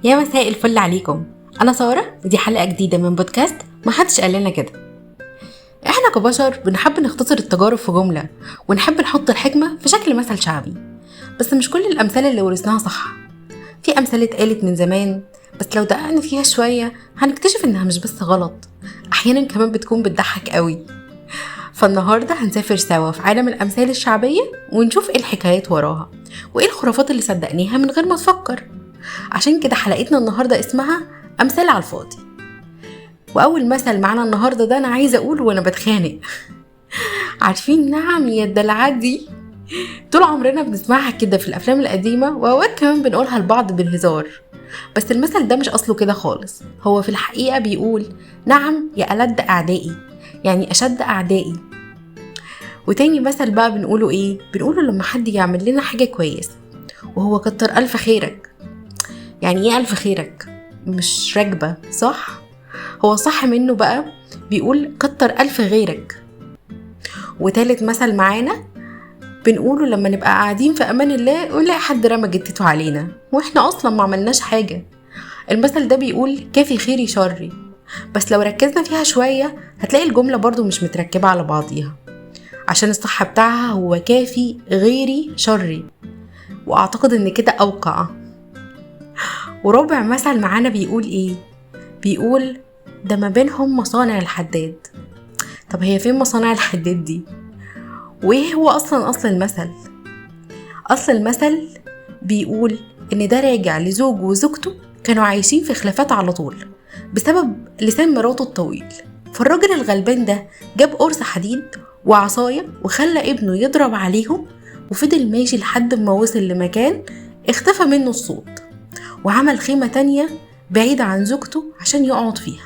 يا مساء الفل عليكم. أنا سارة ودي حلقة جديدة من بودكاست ما حدش قال لنا كده. احنا كبشر بنحب نختصر التجارب في جملة ونحب نحط الحكمة في شكل مثل شعبي، بس مش كل الأمثال اللي ورثناها صح. في أمثال اتقالت من زمان بس لو دققنا فيها شوية هنكتشف إنها مش بس غلط، أحيانا كمان بتكون بتضحك قوي. فالنهاردة هنسافر سوا في عالم الأمثال الشعبية ونشوف إيه الحكايات وراها وإيه الخرافات اللي صدقناها من غير ما تفكر. عشان كده حلقتنا النهاردة اسمها أمثال على الفاضي. وأول مثل معنا النهاردة ده أنا عايزة أقوله وأنا بتخانق. عارفين نعم يا الدلعات دي؟ طول عمرنا بنسمعها كده في الأفلام القديمة وأوقات كمان بنقولها لبعض بالهزار، بس المثل ده مش أصله كده خالص. هو في الحقيقة بيقول نعم يا ألد أعدائي، يعني أشد أعدائي. وتاني مثل بقى بنقوله إيه؟ بنقوله لما حد يعمل لنا حاجة كويس وهو كتر ألف خيرك. يعني إيه ألف خيرك؟ مش راكبة صح؟ هو صح منه بقى بيقول كتر ألف غيرك. وتالت مثل معانا بنقوله لما نبقى قاعدين في أمان الله ونلاقي حد رمى جتته علينا وإحنا أصلا ما عملناش حاجة. المثل ده بيقول كافي خيري شري، بس لو ركزنا فيها شوية هتلاقي الجملة برضو مش متركبة على بعضيها، عشان الصح بتاعها هو كافي غيري شري، وأعتقد إن كده أوقع. ورابع مثل معانا بيقول إيه؟ بيقول ده ما بينهم مصانع الحداد. طب هي فين مصانع الحداد دي؟ وإيه هو أصل المثل؟ أصل المثل بيقول إن ده راجع لزوج وزوجته كانوا عايشين في خلافات على طول بسبب لسان مراته الطويل. فالراجل الغلبان ده جاب قرص حديد وعصاية وخلى ابنه يضرب عليهم، وفضل ماشي لحد ما وصل لمكان اختفى منه الصوت، وعمل خيمة تانية بعيدة عن زوجته عشان يقعد فيها،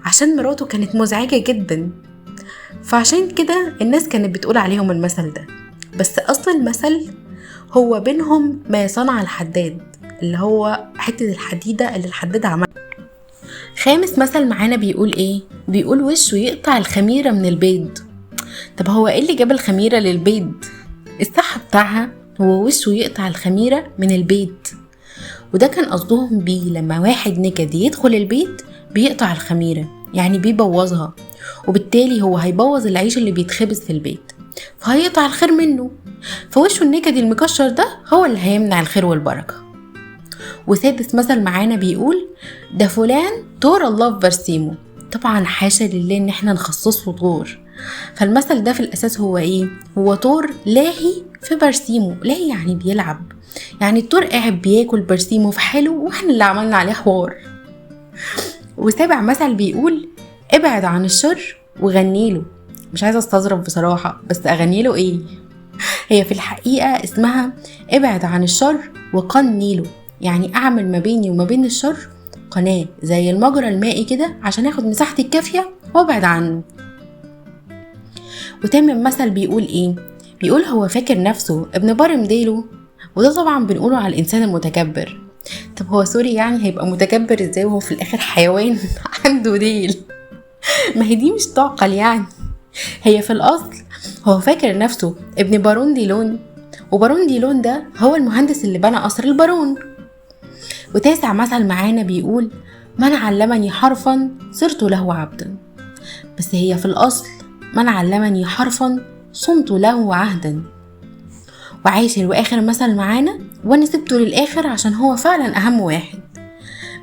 عشان مراته كانت مزعجة جدا. فعشان كده الناس كانت بتقول عليهم المثل ده. بس أصل المثل هو بينهم ما صنع الحداد، اللي هو حتة الحديدة اللي الحداد عملها. خامس مثل معانا بيقول ايه؟ بيقول وشه يقطع الخميرة من البيض. طب هو ايه اللي جاب الخميرة للبيض؟ الصح بتاعها هو وشه يقطع الخميرة من البيض، وده كان قصدهم بيه لما واحد نكد يدخل البيت بيقطع الخميرة، يعني بيبوظها، وبالتالي هو هيبوظ العيش اللي بيتخبز في البيت فهيقطع الخير منه. فوشه النكد المكشر ده هو اللي هيمنع الخير والبركة. وسادس مثل معانا بيقول ده فلان طور الله في برسيمه. طبعا حاشا لله ان احنا نخصصه طور، فالمثل ده في الاساس هو ايه؟ هو طور لاهي في برسيمه. لاهي يعني بيلعب، يعني الطور قاعد بياكل برسيمه في حاله واحنا اللي عملنا عليه حوار. وسابع مثل بيقول ابعد عن الشر وغنيله. مش عايزة استظرف بصراحة، بس اغنيله ايه؟ هي في الحقيقة اسمها ابعد عن الشر وقنيله، يعني اعمل ما بيني وما بين الشر قناة زي المجرى المائي كده عشان اخد مساحتي الكافية وابعد عنه. وتامن مثل بيقول ايه؟ بيقول هو فاكر نفسه ابن بار مديله. وده طبعا بنقوله على الانسان المتكبر. طب هو سوري، يعني هيبقى متكبر ازاي وهو في الاخر حيوان عنده ديل؟ ما هي دي مش تعقل يعني. هي في الاصل هو فاكر نفسه ابن بارون ديلون، وبارون ديلون ده هو المهندس اللي بنى قصر البارون. وتاسع مثل معانا بيقول من علمني حرفا صرت له عبدا. بس هي في الاصل من علمني حرفا صمت له عهدا. وعاشر واخر مثل معانا وانا سبته للاخر عشان هو فعلا اهم واحد،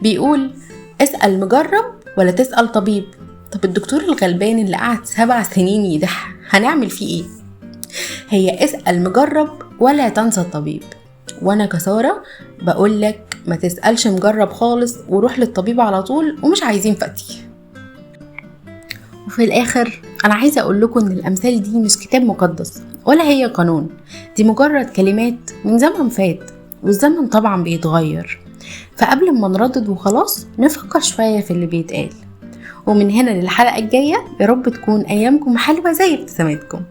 بيقول اسأل مجرب ولا تسأل طبيب. طب الدكتور الغلبان اللي قعد 7 سنين يدح هنعمل فيه ايه؟ هي اسأل مجرب ولا تنسى الطبيب. وانا كسارة بقولك ما تسألش مجرب خالص وروح للطبيب على طول، ومش عايزين فتي. وفي الاخر انا عايزة اقول لكم ان الامثال دي مش كتاب مقدس ولا هي قانون، دي مجرد كلمات من زمن فات، والزمن طبعا بيتغير، فقبل ما نردد وخلاص نفكر شوية في اللي بيتقال. ومن هنا للحلقة الجاية يا رب تكون ايامكم حلوة زي ابتساماتكم.